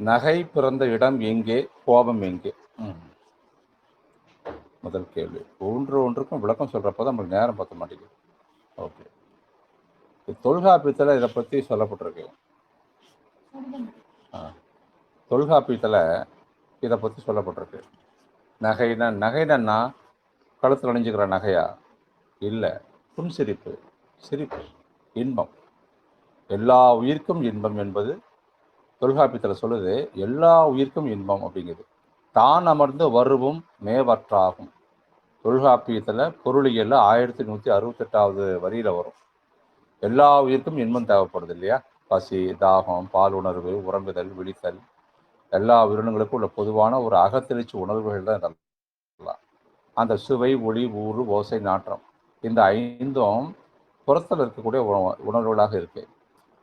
நகை பிறந்த இடம் எங்கே, கோபம் எங்கே? முதல் கேள்வி. ஒன்றுக்கும் விளக்கம் சொல்கிறப்ப தான் நம்மளுக்கு நேரம் பத்த மாட்டேங்குது. ஓகே, தொல்காப்பியத்தில் இதை பற்றி சொல்லப்பட்டிருக்கு. தொல்காப்பியத்தில் இதை பற்றி சொல்லப்பட்டிருக்கு. நகைனா கழுத்தில் அணிஞ்சுக்கிற நகையா? இல்லை, புன்சிரிப்பு, சிரிப்பு, இன்பம். எல்லா உயிர்க்கும் இன்பம் என்பது தொல்காப்பியத்தில் சொல்லுது. எல்லா உயிர்க்கும் இன்பம் அப்படிங்கிறது. தான் அமர்ந்து வருவும் மேவற்றாகும். தொல்காப்பியத்தில் பொருளியல்ல 1168வது வரியில் வரும். எல்லா உயிருக்கும் இன்பம் தேவைப்படுது இல்லையா? பசி, தாகம், பால் உணர்வு, உறங்குதல், விழித்தல், எல்லா உயிரினங்களுக்கும் உள்ள பொதுவான ஒரு அகத்தெளிச்சி உணர்வுகள் தான் இதெல்லாம். அந்த சுவை, ஒளி, ஊறு, ஓசை, நாற்றம், இந்த 5ம் புறத்தில் இருக்கக்கூடிய உணர்வுகளாக இருக்கு.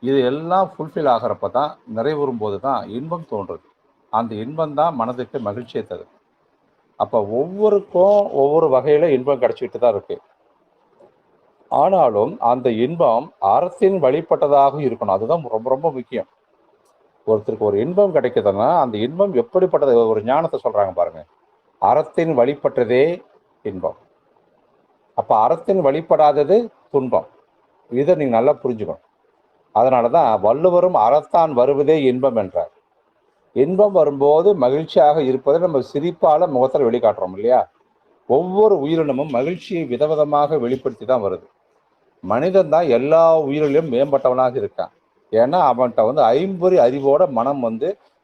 இது எல்லாம் ஃபுல்ஃபில் ஆகிறப்ப தான், நிறைவுறும் போது தான் இன்பம் தோன்றுது. அந்த இன்பம் தான் மனதுக்கு மகிழ்ச்சியை தருது. அப்போ ஒவ்வொருக்கும் ஒவ்வொரு வகையில் இன்பம் கிடைச்சிக்கிட்டு தான் இருக்கு. ஆனாலும் அந்த இன்பம் அறத்தின் வழிபட்டதாக இருக்கணும். அதுதான் ரொம்ப ரொம்ப முக்கியம். ஒருத்தருக்கு ஒரு இன்பம் கிடைக்குதுன்னா அந்த இன்பம் எப்படிப்பட்டது? ஒரு ஞானத்தை சொல்றாங்க பாருங்க, அறத்தின் வழிபட்டதே இன்பம். அப்ப அறத்தின் வழிபடாதது துன்பம். இதை நீங்க நல்லா புரிஞ்சுக்கணும். அதனாலதான் வள்ளுவரும் அறத்தான் வருவதே இன்பம் என்றார். இன்பம் வரும்போது மகிழ்ச்சியாக இருப்பதை நம்ம சிரிப்பால முகத்தில் வெளிக்காட்டுறோம் இல்லையா? ஒவ்வொரு உயிரினமும் மகிழ்ச்சியை விதவிதமாக வெளிப்படுத்தி தான் வருது. மனிதன் தான் எல்லா உயிரிலும் மேம்பட்டவனாக இருக்கான். ஏன்னா அவன்கிட்ட ஐம்பொறி அறிவோட மனம்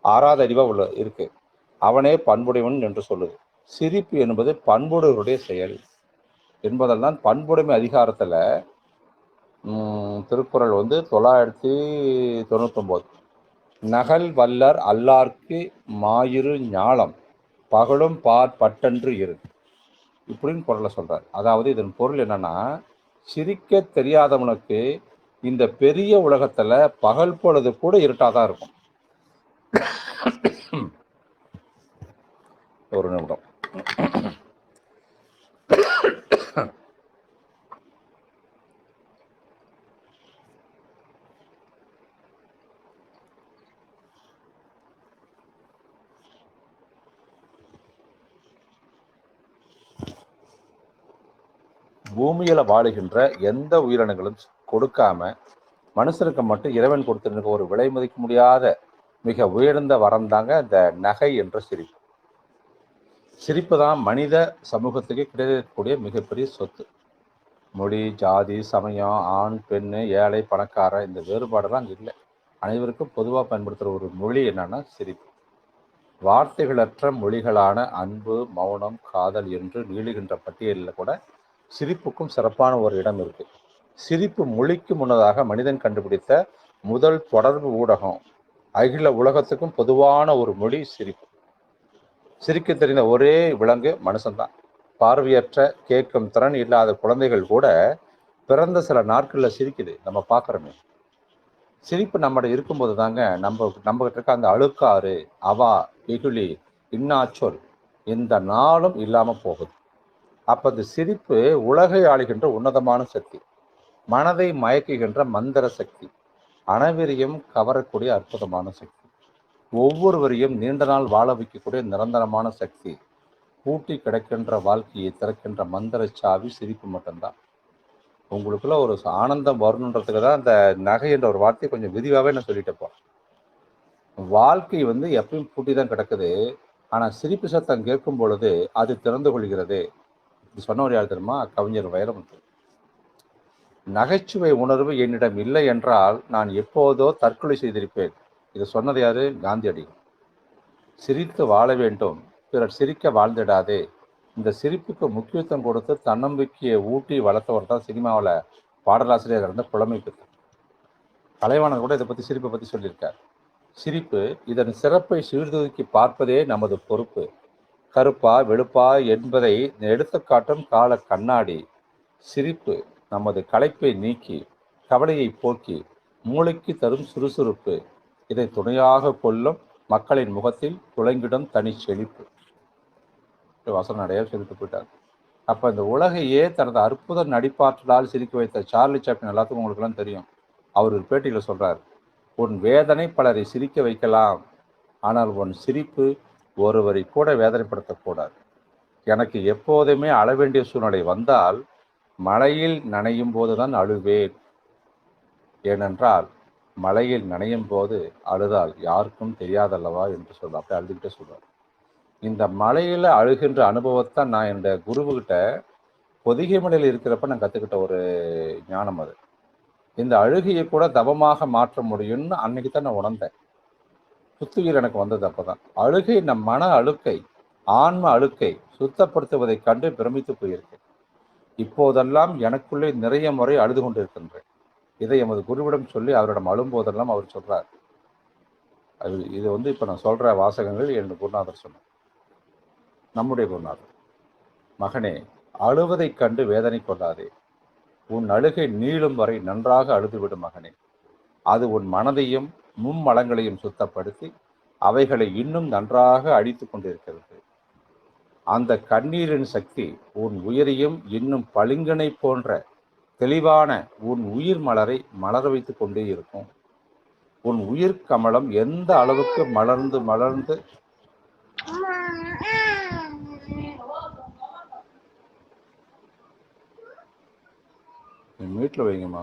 6வது அறிவா இருக்கு. அவனே பண்புடையவன் என்று சொல்லுது. சிரிப்பு என்பது பண்புடையவருடைய செயல் என்பதெல்லாம் பண்புடைமை அதிகாரத்துல திருக்குறள் 999 நகல் வல்லர் அல்லார்க்கு மாயிரு ஞாலம் பகலும் பார் பட்டன்று இரு இப்படின்னு குறளை சொல்றார். அதாவது இதன் பொருள் என்னன்னா, சிரிக்க தெரியாதவனுக்கு இந்த பெரிய உலகத்துல பகல் பொழுது கூட இருட்டாதான் இருக்கும். ஒரு நிமிடம். பூமியில வாழுகின்ற எந்த உயிரினங்களும் கொடுக்காம மனுஷனுக்கு மட்டும் இறைவன் கொடுத்திருக்க ஒரு விலை மதிக்க முடியாத மிக உயர்ந்த வரம் தாங்க இந்த நகை என்ற சிரிப்பு. சிரிப்பு தான் மனித சமூகத்துக்கு கிடைக்கக்கூடிய மிகப்பெரிய சொத்து. மொழி, ஜாதி, சமயம், ஆண், பெண்ணு, ஏழை, பணக்கார, இந்த வேறுபாடெல்லாம் இல்லை. அனைவருக்கும் பொதுவாக பயன்படுத்துகிற ஒரு மொழி என்னன்னா சிரிப்பு. வார்த்தைகளற்ற மொழிகளான அன்பு, மௌனம், காதல் என்று நீளுகின்ற பட்டியலில் கூட சிரிப்புக்கும் சிறப்பான ஒரு இடம் இருக்கு. சிரிப்பு மொழிக்கு முன்னதாக மனிதன் கண்டுபிடித்த முதல் தொடர்பு ஊடகம். அகில உலகத்துக்கும் பொதுவான ஒரு மொழி சிரிப்பு. சிரிக்க தெரிந்த ஒரே விலங்கு மனுஷன்தான். பார்வையற்ற, கேட்கும் திறன் இல்லாத குழந்தைகள் கூட பிறந்த சில நாட்களில் சிரிக்குது, நம்ம பார்க்குறோமே. சிரிப்பு நம்மகிட்ட இருக்கும்போது தாங்க நம்மகிட்ட இருக்க அந்த அழுக்காறு, அவா, வெகுளி, இன்னாச்சொல் இந்த நாளும் இல்லாமல் போகுது. அப்போ இந்த சிரிப்பு உலகை ஆளுகின்ற உன்னதமான சக்தி, மனதை மயக்குகின்ற மந்திர சக்தி, அனைவரையும் கவரக்கூடிய அற்புதமான சக்தி, ஒவ்வொருவரையும் நீண்ட நாள் வாழ வைக்கக்கூடிய நிரந்தரமான சக்தி, பூட்டி கிடக்கின்ற வாழ்க்கையை திறக்கின்ற மந்திர சாவி சிரிப்பு மட்டும்தான். உங்களுக்குள்ள ஒரு ஆனந்தம் வரணுன்றதுக்கு தான் இந்த நகை என்ற ஒரு வார்த்தையை கொஞ்சம் விரிவாகவே நான் சொல்லிட்டப்போ. வாழ்க்கை எப்பயும் பூட்டி தான் கிடக்குது. ஆனால் சிரிப்பு சத்தம் கேட்கும் பொழுது அது திறந்து கொள்கிறது. இது சொன்னவர் யார் தெரியுமா? கவிஞர் வைரமுத்து. நகைச்சுவை உணர்வு என்னிடம் இல்லை என்றால் நான் எப்போதோ தற்கொலை செய்திருப்பேன். இது சொன்னது யாரு? காந்தியடிகள். சிரித்து வாழ வேண்டும், பிறர் சிரிக்க வாழ்ந்திடாதே. இந்த சிரிப்புக்கு முக்கியத்துவம் கொடுத்து தன்னம்பிக்கையை ஊட்டி வளர்த்தவர் தான் சினிமாவில் பாடலாசிரியர் இருந்த புலமை பெற்றார். கலைவாணர் கூட இதை பற்றி சிரிப்பை பற்றி சொல்லியிருக்கார். சிரிப்பு இதன் சிறப்பை சீர்தூக்கி பார்ப்பதே நமது பொறுப்பு. கருப்பா வெளுப்பா என்பதை எடுத்துக்காட்டும் கால கண்ணாடி. சிரிப்பு நமது களைப்பை நீக்கி கவலையை போக்கி மூளைக்கு தரும் சுறுசுறுப்பு. இதை துணையாக கொள்ளும் மக்களின் முகத்தில் துளங்கிடும் தனி செழிப்பு. வசனம் நிறைய சொல்லிட்டு போயிட்டார். அப்போ இந்த உலகையே தனது அற்புத நடிப்பாற்றலால் சிரிக்க வைத்த சார்லி சாப்ளின் எல்லாத்துக்கும் உங்களுக்குலாம் தெரியும். அவர் ஒரு பேட்டியில் சொல்றார், உன் வேதனை பலரை சிரிக்க வைக்கலாம், ஆனால் உன் சிரிப்பு ஒருவரை கூட வேதனைப்படுத்தக்கூடாது. எனக்கு எப்போதுமே அழ வேண்டிய சூழ்நிலை வந்தால் மழையில் நனையும் போதுதான் அழுவேன். ஏனென்றால் மழையில் நனையும் போது அழுதால் யாருக்கும் தெரியாதல்லவா என்று சொல்ல அப்படி அழுதுகிட்டே சொல்றார். இந்த மழையில அழுகின்ற அனுபவத்தை நான் என் குருவுகிட்ட பொதிகை மலையில் இருக்கிறப்ப நான் கற்றுக்கிட்ட ஒரு ஞானம் அது. இந்த அழுகையை கூட தவமாக மாற்ற முடியும்னு அன்னைக்கு தான் நான் உணர்ந்தேன். புத்துயிர் எனக்கு வந்தது அப்பதான். அழுகை நம் மன அழுக்கை, ஆன்ம அழுக்கை சுத்தப்படுத்துவதைக் கண்டு பிரமித்து போயிருக்கேன். இப்போதெல்லாம் எனக்குள்ளே நிறைய முறை அழுது கொண்டிருக்கின்றேன். இதை எமது குருவிடம் சொல்லி அவரிடம் அழும்போதெல்லாம் அவர் சொல்றார். இது இப்போ நான் சொல்ற வாசகங்கள் என் குருநாதர் சொன்னார். நம்முடைய குருநாதர், மகனே, அழுவதைக் கண்டு வேதனை கொள்ளாதே. உன் அழுகை நீளும் வரை நன்றாக அழுதுவிடும் மகனே. அது உன் மனதையும் மும்மலங்களையும் சுத்தப்படுத்தி அவைகளை இன்னும் நன்றாக அழித்து கொண்டிருக்கிறது. அந்த கண்ணீரின் சக்தி உன் உயிரையும் இன்னும் பளிங்கனை போன்ற தெளிவான உன் உயிர் மலரை மலர வைத்து கொண்டே இருக்கும். உன் உயிர் கமலம் எந்த அளவுக்கு மலர்ந்து மலர்ந்து வீட்டில் வைங்கம்மா.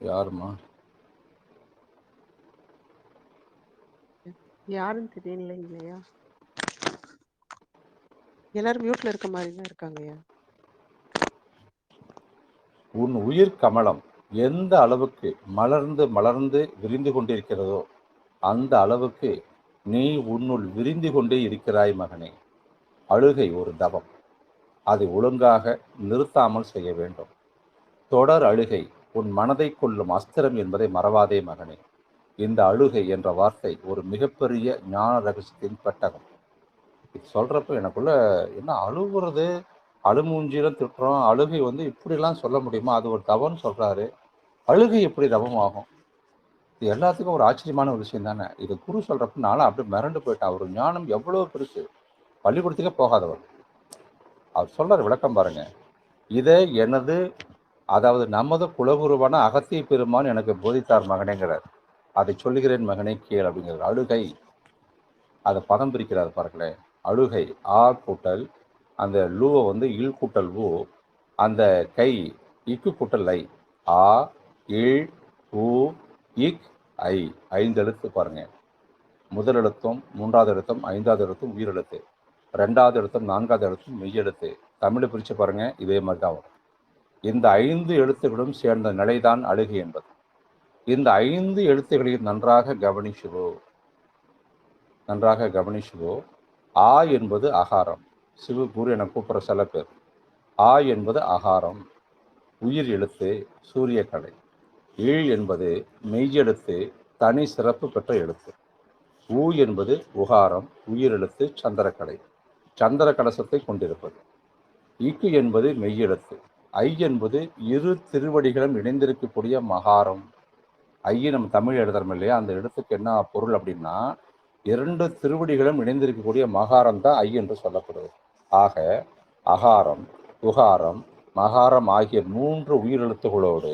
யாருமா? யாருன்னு தெரியலைங்கய்யா. எல்லாரும் மியூட்ல இருக்க மாதிரி தான் இருக்காங்கய்யா. உன் உயிர் கமலம் எந்த அளவுக்கு மலர்ந்து மலர்ந்து விரிந்து கொண்டிருக்கிறதோ அந்த அளவுக்கு நீ உன்னுள் விரிந்து கொண்டே இருக்கிறாய் மகனே. அழுகை ஒரு தவம். அதை ஒழுங்காக நிறுத்தாமல் செய்ய வேண்டும். தொடர் அழுகை உன் மனதை கொள்ளும் அஸ்திரம் என்பதை மறவாதே மகனே. இந்த அழுகை என்ற வார்த்தை ஒரு மிகப்பெரிய ஞான ரகசியத்தின் பெட்டகம். இது சொல்றப்ப எனக்குள்ள என்ன அழுகுறது, அழுமூஞ்சிலும் திட்டுறோம். அழுகை இப்படிலாம் சொல்ல முடியுமா? அது ஒரு தவம்னு சொல்றாரு. அழுகை எப்படி தவமாகும்? இது எல்லாத்துக்கும் ஒரு ஆச்சரியமான ஒரு விஷயம் தானே. இது குரு சொல்றப்ப நானும் அப்படியே மிரண்டு போயிட்டேன். அவர் ஞானம் எவ்வளவு பெருசு. பள்ளிக்கூடத்துக்கே போகாதவர். அவர் சொல்றாரு, விளக்கம் பாருங்க. இதை அதாவது நமது குலகுருவான அகத்திய பெருமான் எனக்கு போதித்தார் மகனேங்கிறார். அதை சொல்லுகிறேன் மகனே கேள் அப்படிங்கிறார். அழுகை, அதை பதம் பிரிக்கிறார் பாருங்களேன். அழுகை ஆ கூட்டல் அந்த லூவை இல் கூட்டல் ஊ, அந்த கை இக்கு கூட்டல் ஐ, ஆ இல் ஊ இக் ஐ, 5 எழுத்து பாருங்க. முதல் எழுத்தும் 3வது எழுத்தும் 5வது எழுத்தும் உயிரெழுத்து, 2வது எழுத்தும் 4வது எழுத்தும் மெய்யெழுத்து. தமிழை பிரித்து பாருங்க, இதே மாதிரி தான் வரும். இந்த 5 எழுத்துக்களும் சேர்ந்த நிலைதான் அழுகை என்பது. இந்த 5 எழுத்துக்களையும் நன்றாக கவனிச்சுவோ. ஆ என்பது அகாரம். சிவு குரு என கூப்பிட்ற சில பேர். ஆ என்பது அகாரம், உயிர் எழுத்து, சூரியக்கடை. ஈழ் என்பது மெய்யெழுத்து, தனி சிறப்பு பெற்ற எழுத்து. ஊ என்பது உகாரம், உயிரெழுத்து, சந்திரக்கடை, சந்திர கலசத்தை கொண்டிருப்பது. இக்கு என்பது மெய்யெழுத்து. ஐ என்பது இரு திருவடிகளும் இணைந்திருக்கக்கூடிய மகாரம். ஐயை நம்ம தமிழ் எழுதுறோம் இல்லையா, அந்த எழுத்துக்கு என்ன பொருள் அப்படின்னா, 2 திருவடிகளும் இணைந்திருக்கக்கூடிய மகாரம் தான் ஐ என்று சொல்லப்படுது. ஆக அகாரம், உகாரம், மகாரம் ஆகிய 3 உயிரெழுத்துகளோடு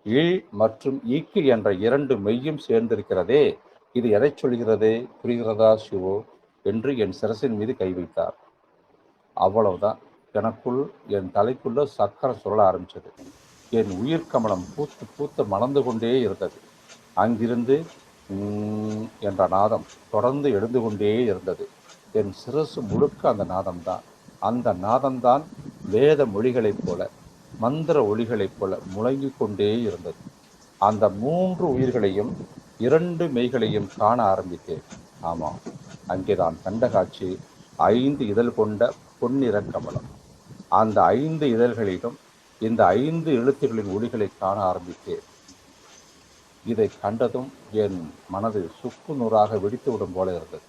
இல் மற்றும் ஈக்கு என்ற 2 மெய்யும் சேர்ந்திருக்கிறதே, இது எதை சொல்கிறது? புரிகிறதா சிவோ என்று என் சிரசின் மீது கை வைத்தார். அவ்வளவுதான். எனக்குள் என் தலைக்குள்ள சக்கரம் சுழல ஆரம்பிச்சது. என் உயிர் கமலம் பூத்து பூத்து மலர்ந்து கொண்டே இருந்தது. அங்கிருந்து என்ற நாதம் தொடர்ந்து எழுந்து கொண்டே இருந்தது. என் சிரசு முழுக்க அந்த நாதம்தான். அந்த நாதம்தான் வேத மொழிகளைப் போல, மந்திர ஒளிகளைப் போல முழங்கிக் கொண்டே இருந்தது. அந்த 3 உயிர்களையும் 2 மெய்களையும் காண ஆரம்பித்தேன். ஆமாம், அங்கே நான் கண்ட காட்சி 5 இதழ் கொண்ட பொன்னிற கமலம். அந்த 5 இதழ்களிலும் இந்த 5 எழுத்துக்களின் ஒளிகளை காண ஆரம்பித்தேன். இதை கண்டதும் என் மனது சுக்கு நூறாக வெடித்து விடும் போல இருந்தது.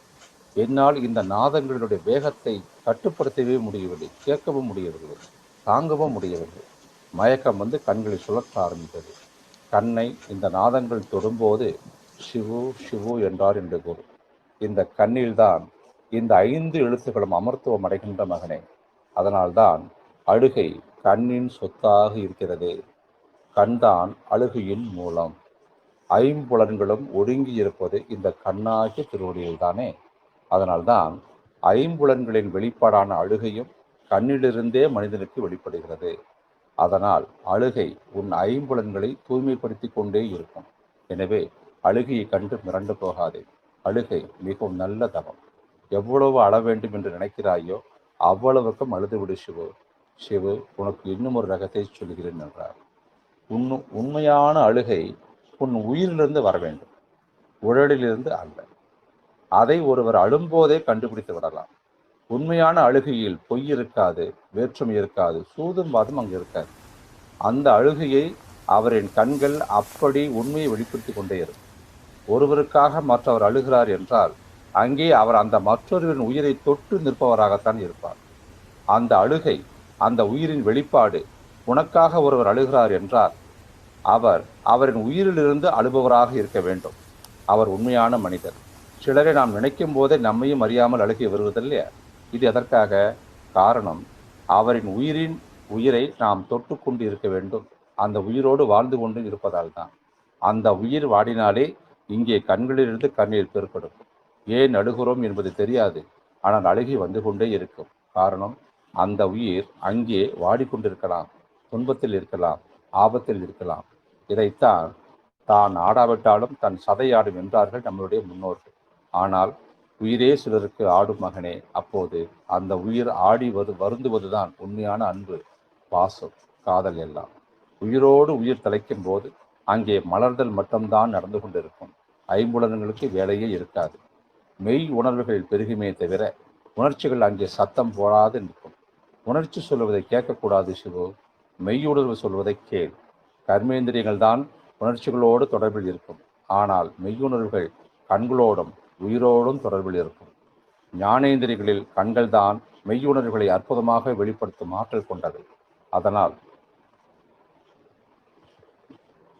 என்னால் இந்த நாதங்களுடைய வேகத்தை கட்டுப்படுத்தவே முடியவில்லை, கேட்கவும் முடியவில்லை, தாங்கவும் முடியவில்லை. மயக்கம் கண்களை சுழற்ற ஆரம்பித்தது. கண்ணை இந்த நாதங்கள் தொடும்போது சிவு சிவு என்றார் என்று குரு. இந்த கண்ணில்தான் இந்த 5 எழுத்துக்களும் அமர்த்துவம் அடைகின்ற மகனே. அதனால்தான் அழுகை கண்ணின் சொத்தாக இருக்கிறது. கண்தான் அழுகையின் மூலம். ஐம்புலன்களும் ஒடுங்கி இருப்பது இந்த கண்ணாகிய திருவடியில்தானே. அதனால்தான் ஐம்புலன்களின் வெளிப்பாடான அழுகையும் கண்ணிலிருந்தே மனிதனுக்கு வெளிப்படுகிறது. அதனால் அழுகை உன் ஐம்புலன்களை தூய்மைப்படுத்தி கொண்டே இருக்கும். எனவே அழுகையை கண்டு மிரண்டு போகாதே. அழுகை மிகவும் நல்ல தவம். எவ்வளவு அழ வேண்டும் என்று நினைக்கிறாயோ அவ்வளவுக்கும் அழுதுவிடு சிவு. சிவு, உனக்கு இன்னும் ஒரு ரகத்தை சொல்கிறேன் என்றார். உண்மையான அழுகை உன் உயிரிலிருந்து வர வேண்டும், உடலிலிருந்து அல்ல. அதை ஒருவர் அழும்போதே கண்டுபிடித்து விடலாம். உண்மையான அழுகையில் பொய் இருக்காது, வேற்றுமை இருக்காது, சூதும் வாதும் அங்கு இருக்காது. அந்த அழுகையை அவரின் கண்கள் அப்படி உண்மையை வெளிப்படுத்தி கொண்டே இருக்கும். ஒருவருக்காக மற்றவர் அழுகிறார் என்றால் அங்கே அவர் அந்த மற்றொருவரின் உயிரை தொட்டு நிற்பவராகத்தான் இருப்பார். அந்த அழுகை, அந்த உயிரின் வெளிப்பாடு. உனக்காக ஒருவர் அழுகிறார் என்றால் அவர் அவரின் உயிரிலிருந்து அழுபவராக இருக்க வேண்டும். அவர் உண்மையான மனிதர். சிலரை நாம் நினைக்கும் போதே நம்மையும் அறியாமல் அழுகை வருவதில்லையா? இது எதற்காக? காரணம், அவரின் உயிரை நாம் தொட்டு கொண்டு இருக்க வேண்டும். அந்த உயிரோடு வாழ்ந்து கொண்டு இருப்பதால் தான். அந்த உயிர் வாடினாலே இங்கே கண்களிலிருந்து கண்ணீர் பெருக்கெடும். ஏன் அழுகிறோம் என்பது தெரியாது, ஆனால் அழுகை வந்து கொண்டே இருக்கும். காரணம், அந்த உயிர் அங்கே வாடிக்கொண்டிருக்கலாம், துன்பத்தில் இருக்கலாம், ஆபத்தில் இருக்கலாம். இதைத்தான் தான் ஆடாவிட்டாலும் தன் சதை ஆடும் என்றார்கள் நம்மளுடைய முன்னோர்கள். ஆனால் உயிரே சிலருக்கு ஆடும் மகனே. அப்போது அந்த உயிர் ஆடி வருந்துவதுதான் உண்மையான அன்பு, பாசம், காதல் எல்லாம். உயிரோடு உயிர் தலைக்கும் போது அங்கே மலர்தல் மட்டும்தான் நடந்து கொண்டிருக்கும். ஐம்புலன்களுக்கு வேலையே இருக்காது. மெய் உணர்வுகள் பெருகுமே தவிர உணர்ச்சிகள் அங்கே சத்தம் போடாது நிற்கும். உணர்ச்சி சொல்வதை கேட்கக்கூடாது சிவு. மெய்யுணர்வு சொல்வதை கேள். கர்மேந்திரியங்கள் தான் உணர்ச்சிகளோடு தொடர்பில் இருக்கும். ஆனால் மெய்யுணர்வுகள் கண்களோடும் உயிரோடும் தொடர்பில் இருக்கும். ஞானேந்திரிகளில் கண்கள் தான் மெய்யுணர்வுகளை அற்புதமாக வெளிப்படுத்தும் ஆற்றல் கொண்டது.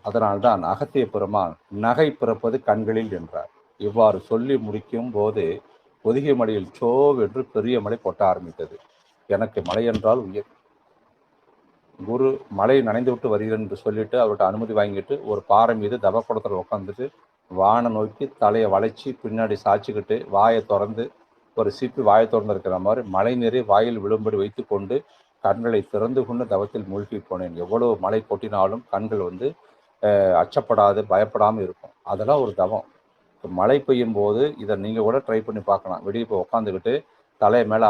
அதனால்தான் அகத்திய பெருமான் நகை பிறப்பது கண்களில் என்றார். இவ்வாறு சொல்லி முடிக்கும் போது பொதிகை மலையில் சோவென்று பெரிய மலை கொட்ட ஆரம்பித்தது. எனக்கு மலை என்றால் உயிர். குரு மலை நனைந்து விட்டு வருகிறேன் என்று சொல்லிட்டு அவர்கிட்ட அனுமதி வாங்கிட்டு ஒரு பாறை மீது தவக்குடத்தில் உட்காந்துட்டு வானை நோக்கி தலையை வளைச்சி பின்னாடி சாய்ச்சிக்கிட்டு வாயை திறந்து ஒரு சிப்பி வாயை திறந்து இருக்கிற மாதிரி மழை நீரை வாயில் விழும்படி வைத்து கொண்டு கண்களை திறந்து கொண்டு தவத்தில் மூழ்கி போனேன். எவ்வளவு மழை கொட்டினாலும் கண்கள் அச்சப்படாது, பயப்படாமல் இருக்கும். அதெல்லாம் ஒரு தவம். மழை பெய்யும் போது இதை நீங்கள் கூட ட்ரை பண்ணி பார்க்கலாம். வெளியே போய் உட்காந்துக்கிட்டு தலையை மேலே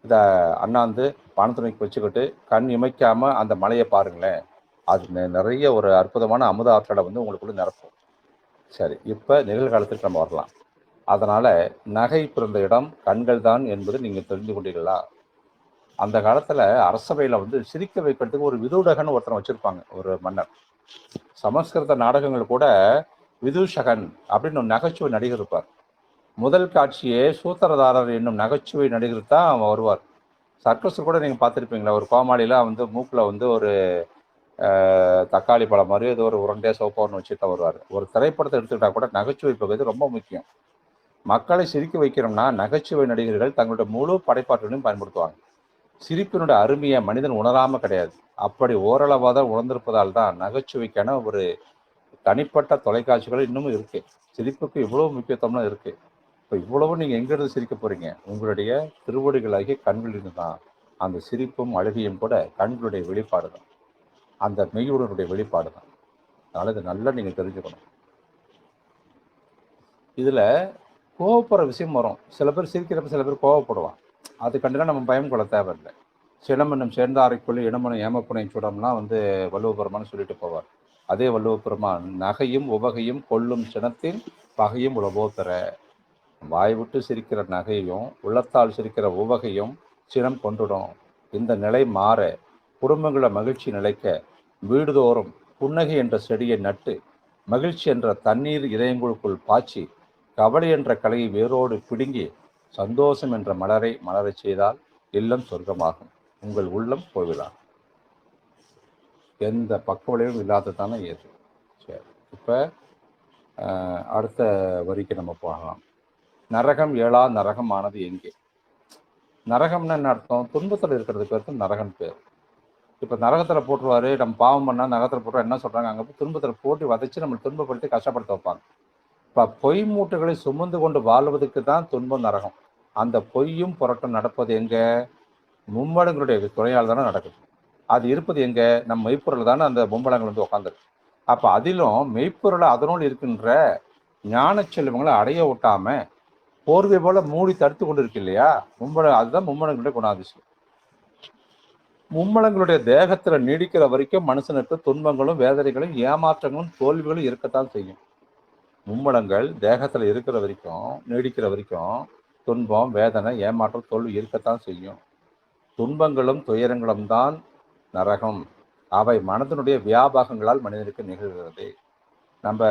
இதை அண்ணாந்து பணத்துணைக்கு வச்சுக்கிட்டு கண் இமைக்காமல் அந்த மலையை பாருங்களேன். அது நிறைய ஒரு அற்புதமான அமுத ஆற்றலை உங்களுக்குள்ள நிரப்பும். சரி, இப்போ நிகழ்காலத்துக்கு நம்ம வரலாம். அதனால் நகை பிறந்த இடம் கண்கள் தான் என்பது நீங்கள் தெரிந்து கொண்டீர்களா? அந்த காலத்தில் அரசவையில் சிரிக்க வைக்கிறதுக்கு ஒரு விதூடகன் ஒருத்தனை வச்சுருப்பாங்க, ஒரு மன்னர். சமஸ்கிருத நாடகங்கள் கூட விதூஷகன் அப்படின்னு ஒரு நகைச்சுவை நடிகர் இருப்பார். முதல் காட்சியே சூத்திரதாரர் என்னும் நகைச்சுவை நடிகர் தான் அவன் வருவார். சர்க்கஸ் கூட நீங்கள் பார்த்துருப்பீங்களா? ஒரு கோமாளியில் மூக்கில் ஒரு தக்காளி பழம் மாதிரி ஏதோ ஒரு உருண்டையாக சோப்பான்னு வச்சுட்டு வருவார். ஒரு திரைப்படத்தை எடுத்துக்கிட்டால் கூட நகைச்சுவை பகுதி ரொம்ப முக்கியம். மக்களை சிரிக்க வைக்கிறோம்னா நகைச்சுவை நடிகர்கள் தங்களுடைய முழு படைப்பாற்றலையும் பயன்படுத்துவாங்க. சிரிப்பினுடைய அருமையை மனிதன் உணராமல் கிடையாது. அப்படி ஓரளவாக தான் உணர்ந்திருப்பதால் தான் நகைச்சுவைக்கான ஒரு தனிப்பட்ட தொலைக்காட்சிகள் இன்னமும் இருக்குது. சிரிப்புக்கு இவ்வளோ முக்கியத்துவம்லாம் இருக்குது. இப்போ இவ்வளவு நீங்கள் எங்கேருந்து சிரிக்க போகிறீங்க? உங்களுடைய திருவடிகளாகிய கண்களிலிருந்து தான். அந்த சிரிப்பும் அழுகையும் கூட கண்களுடைய வெளிப்பாடு தான், அந்த மெய்யுடனுடைய வெளிப்பாடு தான். அதனால் இதை நல்லா நீங்கள் தெரிஞ்சுக்கணும். இதில் கோவப்படுற விஷயம் வரும். சில பேர் சிரிக்கிறப்ப சில பேர் கோவப்படுவான். அது கண்டுலாம் நம்ம பயம் கொள்ள தேவையில்லை. சினமென்னும் சேர்ந்தாரைக்குள்ளே இனமெனும் ஏமப்புனை சுடம்லாம் வள்ளுவபெருமான் சொல்லிட்டு போவார். அதே வள்ளுவபெருமான் நகையும் உவகையும் கொள்ளும் சினத்தின் பகையும் உழவோ பெற. வாய் விட்டு சிரிக்கிற நகையும் உள்ளத்தால் சிரிக்கிற உவகையும் சினம் கொண்டுடும். இந்த நிலை மாற குடும்பங்களை மகிழ்ச்சி நிலைக்க வீடுதோறும் புன்னகை என்ற செடியை நட்டு மகிழ்ச்சி என்ற தண்ணீர் இதயங்களுக்குள் பாய்ச்சி கவலை என்ற கலையை வேரோடு பிடுங்கி சந்தோஷம் என்ற மலரை மலரச் செய்தால் இல்லம் சொர்க்கமாகும், உங்கள் உள்ளம் கோவிலாகும். எந்த பக்க விளைவும் இல்லாததானே ஏது. சரி, இப்போ அடுத்த வரிக்கு நம்ம போகலாம். நரகம் ஏழா நரகமானது எங்கே? நரகம்னா என்ன அர்த்தம்? துன்பத்தில் இருக்கிறதுக்கு பேருக்கு நரகன் பேர். இப்போ நரகத்தில் போட்டுருவாரு, நம்ம பாவம் பண்ணால் நரகத்தில் போட்டுருவா என்ன சொல்கிறாங்க, அங்கே போய் துன்பத்தில் போட்டு வதைச்சு நம்மளை துன்பப்படுத்தி கஷ்டப்படுத்த வைப்பாங்க. இப்போ பொய் மூட்டைகளை சுமந்து கொண்டு வாழ்வதற்கு தான் துன்பம் நரகம். அந்த பொய்யும் புரட்டும் நடப்பது எங்கே? மும்மடங்களுடைய துணையால் தானே நடக்குது. அது இருப்பது எங்கே? நம்ம மெய்ப்பொருள் தானே அந்த மும்மடங்கள் வந்து உட்காந்துருக்கு. அப்போ அதிலும் மெய்ப்பொருளை அதனோடு இருக்கின்ற ஞான செல்வங்களை அடைய விட்டாம போர்வை போல மூடி தடுத்து கொண்டு இருக்கு இல்லையா அதுதான் மும்மடங்களுடைய குணாதிசயம். மும்மடங்களுடைய தேகத்துல நீடிக்கிற வரைக்கும் மனுஷனுக்கு துன்பங்களும் வேதனைகளும் ஏமாற்றங்களும் தோல்விகளும் இருக்கத்தான் செய்யும். மும்மடங்கள் தேகத்துல இருக்கிற வரைக்கும் நீடிக்கிற வரைக்கும் துன்பம் வேதனை ஏமாற்றம் தோல்வி இருக்கத்தான் செய்யும். துன்பங்களும் துயரங்களும் தான் நரகம். அவை மனதனுடைய வியாபாகங்களால் மனிதனுக்கு நிகழ்கிறது. நம்ம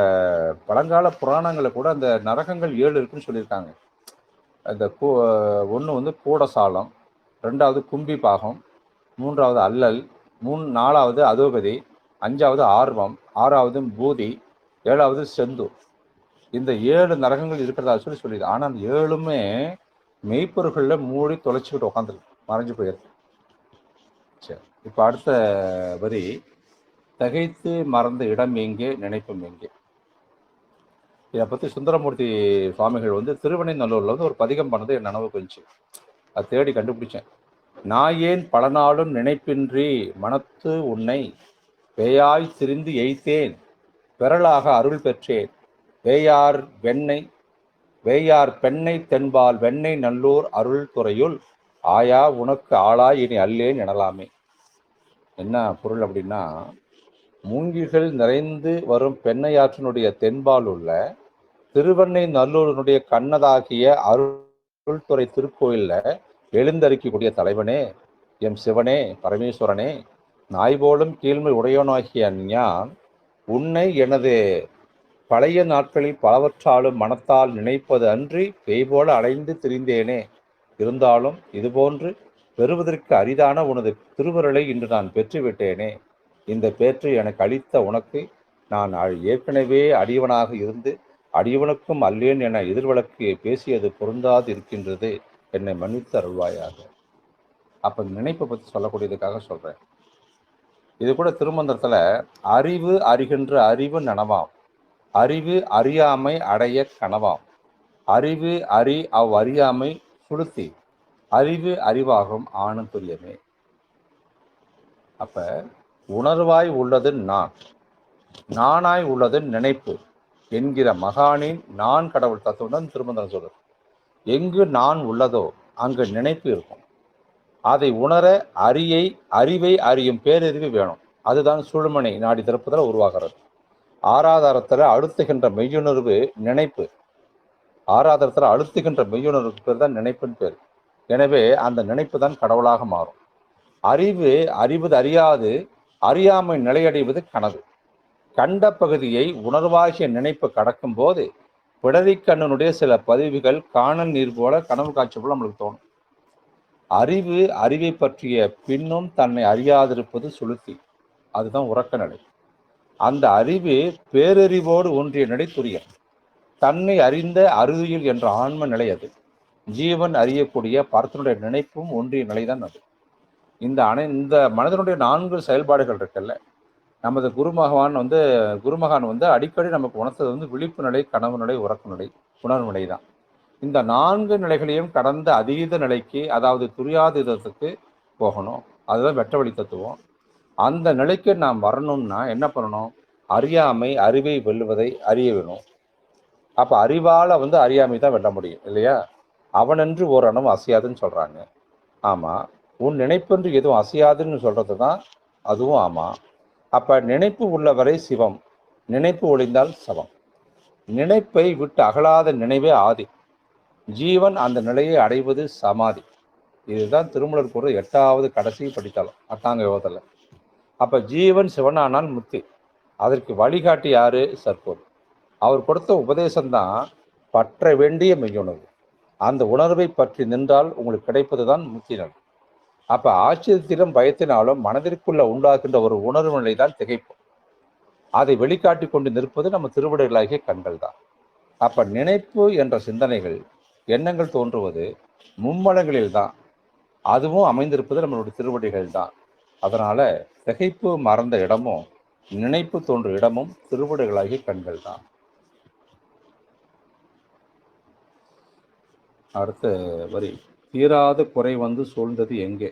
பழங்கால புராணங்களை கூட அந்த நரகங்கள் 7 இருக்குன்னு சொல்லியிருக்காங்க. அந்த ஒன்று வந்து கூடசாலம், 2வது கும்பி பாகம், 3வது அல்லல், 4வது அதோகதி, 5வது ஆர்வம், 6வது பூதி, 7வது செந்து. இந்த 7 நரகங்கள் இருக்கிறதா சொல்லிடுது. ஆனால் அந்த 7மே மெய்ப்பொருள்களில் மூடி தொலைச்சிக்கிட்டு உட்காந்துருக்கு, மறைஞ்சு போயிருக்கு. சரி, இப்போ அடுத்த வரி, தகைத்து மறந்த இடம் எங்கே நினைப்பும் எங்கே. இதை பற்றி சுந்தரமூர்த்தி சுவாமிகள் வந்து திருவெண்ணநல்லூரில் வந்து ஒரு பதிகம் பண்ணது என் நினைவுக்கு வந்துச்சு. அதை தேடி கண்டுபிடிச்சேன். நான் ஏன் பல நாளும் நினைப்பின்றி மனத்து உன்னை பேயாய் திரிந்து எய்த்தேன் பெறலாக அருள் பெற்றேன் வேயார் பெண்ணை தென்பால் வெண்ணை நல்லூர் அருள் துறையுள் ஆயா உனக்கு ஆளாய் இனி அல்லேன் எனலாமே. என்ன பொருள் அப்படின்னா, மூங்கில்கள் நிறைந்து வரும் பெண்ணையாற்றினுடைய தென்பால் உள்ள திருவெண்ணை நல்லூரினுடைய கண்ணதாகிய அருள்துறை திருக்கோயில்ல எழுந்தரிக்கக்கூடிய தலைவனே, எம் சிவனே, பரமேஸ்வரனே, நாய்போலும் கீழ்மை உடையவனாகிய ஞான் உன்னை எனது பழைய நாட்களில் பலவற்றாலும் மனத்தால் நினைப்பது அன்றி பேய்போல அலைந்து திரிந்தேனே. இருந்தாலும் இதுபோன்று பெறுவதற்கு அரிதான உனது திருவருளை இன்று நான் பெற்றுவிட்டேனே. இந்த பேற்று எனக்கு அளித்த உனக்கு நான் ஏற்கனவே அடியவனாக இருந்து அடியவனுக்கும் அல்லேன் என எதிர்வழக்கு பேசியது பொருந்தாது இருக்கின்றது. என்னை மன்னித்து அருள்வாயாக. அப்ப நினைப்பை பற்றி சொல்லக்கூடியதுக்காக சொல்றேன். இது கூட திருமந்திரத்துல அறிவு அறிகின்ற அறிவு நனவாம், அறிவு அறியாமை அடைய கனவாம், அறிவு அறியாமை சுளுத்தி, அறிவு அறிவாகும் ஆணும் துரியமே. அப்ப உணர்வாய் உள்ளது நானாய் உள்ளது நினைப்பு என்கிற மகானின் நான் கடவுள் தத்துவம் திருமந்திரம் சொல்றது. எங்கு நான் உள்ளதோ அங்கு நினைப்பு இருக்கும். அதை உணர அறிவை அறியும் பேரறிவு வேணும். அதுதான் சுழுமனை நாடி திறப்புதல உருவாகிறது. ஆராதாரத்துல அழுத்துகின்ற மெய்யுணர்வு நினைப்பு. ஆராதாரத்துல அழுத்துகின்ற மெய்யுணர்வுக்கு பேர் தான் நினைப்புன்னு பேர். எனவே அந்த நினைப்பு தான் கடவுளாக மாறும். அறிவது அறியாது அறியாமை நிலையடைவது கனவு. கண்ட பகுதியை உணர்வாகிய நினைப்பு கடக்கும் போது பிடரிக்கண்ணனுடைய சில பதிவுகள் காணல் நீர் போல கனவு காட்சி போல நம்மளுக்கு தோணும். அறிவை பற்றிய பின்னும் தன்னை அறியாதிருப்பது சுளுத்தி. அதுதான் உறக்க நிலை. அந்த அறிவு பேரறிவோடு ஒன்றிய நிலை துரியம். தன்னை அறிந்த அறுதியில் என்ற ஆன்ம நிலை அது. ஜீவன் அறியக்கூடிய பரத்தினுடைய நினைப்பும் ஒன்றிய நிலைதான் அது. இந்த மனிதனுடைய 4 செயல்பாடுகள் இருக்குல்ல, நமது குருமகான் வந்து அடிக்கடி நமக்கு உணர்த்தது வந்து விழிப்பு நிலை, கனவு நிலை, உறக்க நிலை, உணர்வு நிலை தான். இந்த 4 நிலைகளையும் கடந்த அதீத நிலைக்கு, அதாவது துரியாதீதத்துக்கு போகணும். அதுதான் வெட்ட வழி தத்துவம். அந்த நிலைக்கு நாம் வரணும்னா என்ன பண்ணணும்? அறியாமை அறிவை வெல்லுவதை அறிய வேணும். அப்ப அறிவால அறியாமை தான் வெல்ல முடியும் இல்லையா? அவனென்று ஓரணம் அசையாதுன்னு சொல்றாங்க. ஆமா, உன் நினைப்பென்று எதுவும் அசையாதுன்னு சொல்றது தான் அதுவும் ஆமா. அப்ப நினைப்பு உள்ளவரை சிவம், நினைப்பு ஒளிந்தால் சவம். நினைப்பை விட்டு அகலாத நினைவே ஆதி. ஜீவன் அந்த நிலையை அடைவது சமாதி. இதுதான் திருமூலர் கூற 8வது கடைசி படித்தாலும் அட்டாங்க யோகத்தில். அப்ப ஜீவன் சிவனானால் முக்தி. அதற்கு வழிகாட்டி யாரு? சர்க்குரு. அவர் கொடுத்த உபதேசம்தான் பற்ற வேண்டிய மெய்யுணர்வு. அந்த உணர்வை பற்றி நின்றால் உங்களுக்கு கிடைப்பது தான் முக்தி நிலை. அப்ப ஆச்சரியத்திலும் பயத்தினாலும் மனதிற்குள்ள உண்டாகின்ற ஒரு உணர்வு நிலை தான் திகைப்பு. அதை வெளிக்காட்டி கொண்டு நிற்பது நம்ம திருவடிகளாகிய கண்கள் தான். அப்ப நினைப்பு என்ற சிந்தனைகள், எண்ணங்கள் தோன்றுவது மும்மலங்களில் தான். அதுவும் அமைந்திருப்பது நம்மளுடைய திருவடிகள் தான். அதனால திகைப்பு மறந்த இடமும் நினைப்பு தோன்றும் இடமும் திருவடிகளாகிய கண்கள் தான். அடுத்த வரி, தீராத குறை வந்து சூழ்ந்தது எங்கே?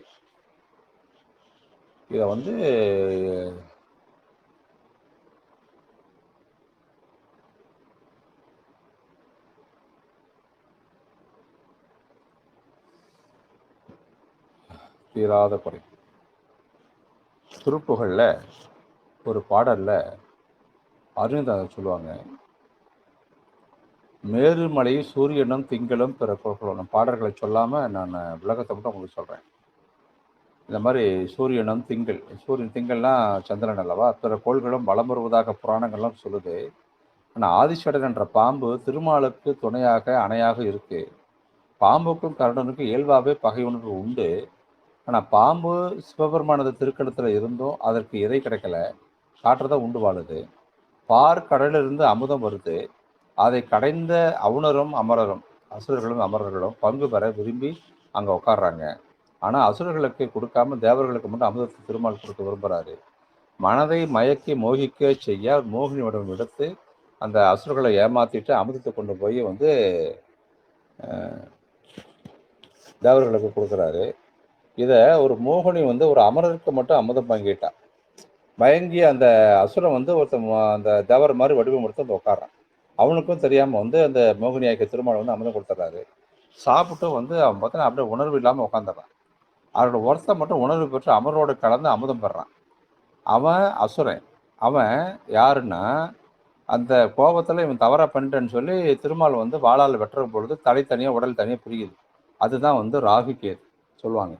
இத வந்து தீராத குறை திருப்புகழ்ல ஒரு பாடல்ல அருணாச்சலம் சொல்லுவாங்க, மேருமலை சூரியனும் திங்களும் பிற கோள்களும். பாடல்களை சொல்லாம நான் விளக்கத்தை மட்டும் உங்களுக்கு சொல்றேன். இந்த மாதிரி சூரியனும் திங்கள், சூரியன் திங்கள்னா சந்திரன் அல்லவா, பிற கோள்களும் வலம் வருவதாக புராணங்கள்லாம் சொல்லுது. ஆனால் ஆதிசேடன் என்ற பாம்பு திருமாலுக்கு துணையாக அணையாக இருக்கு. பாம்புக்கும் கருடனுக்கும் இயல்பாகவே பகை உணர்வு உண்டு. ஆனால் பாம்பு சிவபெருமானது திருக்கணத்தில் இருந்தும் அதற்கு இறை கிடைக்கல, காற்றுதான் உண்டு வாழுது. பார்க்கடலிலிருந்து அமுதம் வருது, அதை கடைந்த அவுணரும் அமரரும், அசுரர்களும் அமரர்களும் பங்கு பெற விரும்பி அங்கே உட்காடுறாங்க. ஆனால் அசுரர்களுக்கு கொடுக்காம தேவர்களுக்கு மட்டும் அமுதத்தை திருமால் கொடுக்க விரும்புகிறாரு. மனதை மயக்கி மோகிக்க செய்ய மோகினி வடிவம் எடுத்து அந்த அசுரர்களை ஏமாத்திட்டு அமுதத்தை கொண்டு போய் வந்து தேவர்களுக்கு கொடுக்குறாரு. இதை ஒரு மோகினி வந்து ஒரு அமரருக்கு மட்டும் அமுதம் வாங்கிட்டான். மயங்கி அந்த அசுரம் வந்து ஒருத்தன் அந்த தேவர் மாதிரி வடிவம் எடுத்து வந்து உட்காடுறான். அவனுக்கும் தெரியாமல் வந்து அந்த மோகினியாய்க்கு திருமால் வந்து அமுதம் கொடுத்துட்றாரு. சாப்பிட்டு வந்து அவன் பார்த்தா அப்படியே உணர்வு இல்லாமல் உட்காந்துடுறான். அவரோட ஒருத்தன் மட்டும் உணர்வு பெற்று அமரோடு கலந்து அமுதம் பெறான். அவன் அசுரன். அவன் யாருன்னா, அந்த கோபத்தில் இவன் தவறாக பண்ணிட்டேன்னு சொல்லி திருமால் வந்து வாளால் வெட்டுற பொழுது தலை தனியாக உடல் தனியாக பிரியுது. அதுதான் வந்து ராகு கேது சொல்லுவாங்க.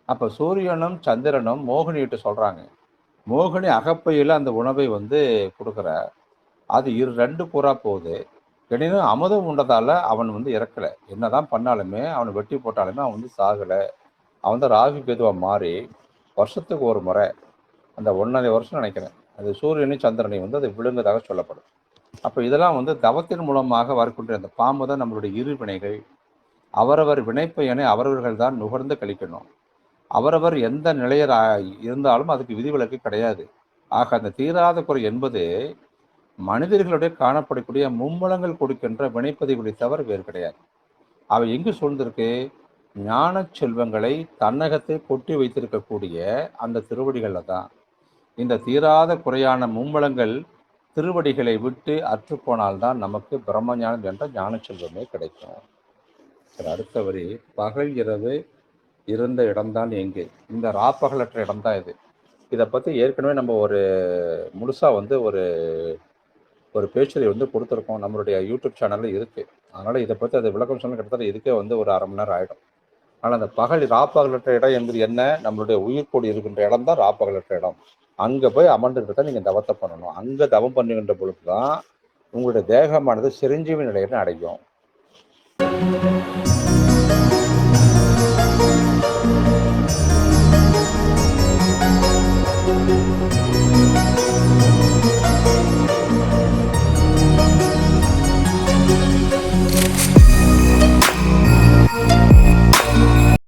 அப்போ சூரியனும் சந்திரனும் மோகினிகிட்ட சொல்கிறாங்க, மோகினி அகப்பையில் அந்த உணவை வந்து கொடுக்குற, அது 2 கூறா போகுது. எனினும் அமுதம் உண்டதால் அவன் வந்து இறக்கலை. என்னதான் பண்ணாலுமே அவனை வெட்டி போட்டாலுமே அவன் வந்து சாகலை. அவன் தான் ராகு கேதுவாக மாறி வருஷத்துக்கு ஒரு முறை, அந்த 1.5 வருஷம் நினைக்கிறேன், அது சூரியனையும் சந்திரனையும் வந்து அது விழுங்குவதாக சொல்லப்படும். அப்போ இதெல்லாம் வந்து தவத்தின் மூலமாக வரக்கூடிய அந்த பாம்பு தான் நம்மளுடைய இரு வினைகள். அவரவர் வினைப்பயனை அவரவர்கள் தான் நுகர்ந்து கழிக்கணும். அவரவர் எந்த நிலையர் இருந்தாலும் அதுக்கு விதிவிலக்கு கிடையாது. ஆக அந்த தீராத குறை என்பது மனிதர்களுடைய காணப்படக்கூடிய மும்மலங்கள் கொடுக்கின்ற வினைப்பதிவுகளை தவிர வேறு கிடையாது. அவை எங்கு சூழ்ந்திருக்கு? ஞான செல்வங்களை தன்னகத்தை கொட்டி வைத்திருக்கக்கூடிய அந்த திருவடிகளில் தான். இந்த தீராத குறையான மும்மலங்கள் திருவடிகளை விட்டு அற்றுப்போனால்தான் நமக்கு பிரம்மஞானம் என்ற ஞான செல்வமே கிடைக்கும். சரி, அடுத்த வரி, பகல் இரவு இருந்த இடம்தான் எங்கே? இந்த ராப்பகலற்ற இடம்தான் இது. இதை பற்றி ஏற்கனவே நம்ம ஒரு முழுசாக வந்து ஒரு பேச்சுரை வந்து கொடுத்துருக்கோம், நம்மளுடைய யூடியூப் சேனலில் இருக்குது. அதனால் இதை பற்றி அதை விளக்கம் சொன்ன கிட்டத்தட்ட இதுக்கே வந்து ஒரு 1/2 மணி நேரம் ஆகிடும். ஆனால் அந்த ராப்பகலற்ற இடம் என்பது என்ன? நம்மளுடைய உயிர்கோடு இருக்கின்ற இடம் தான் ராப்பகலற்ற இடம். அங்கே போய் அமர்ந்துக்கிட்டு தான் நீங்கள் தவத்தை பண்ணணும். அங்கே தவம் பண்ணுகின்ற பொழுது தான் உங்களுடைய தேகமானது சிரஞ்சீவி நிலையில அடையும்.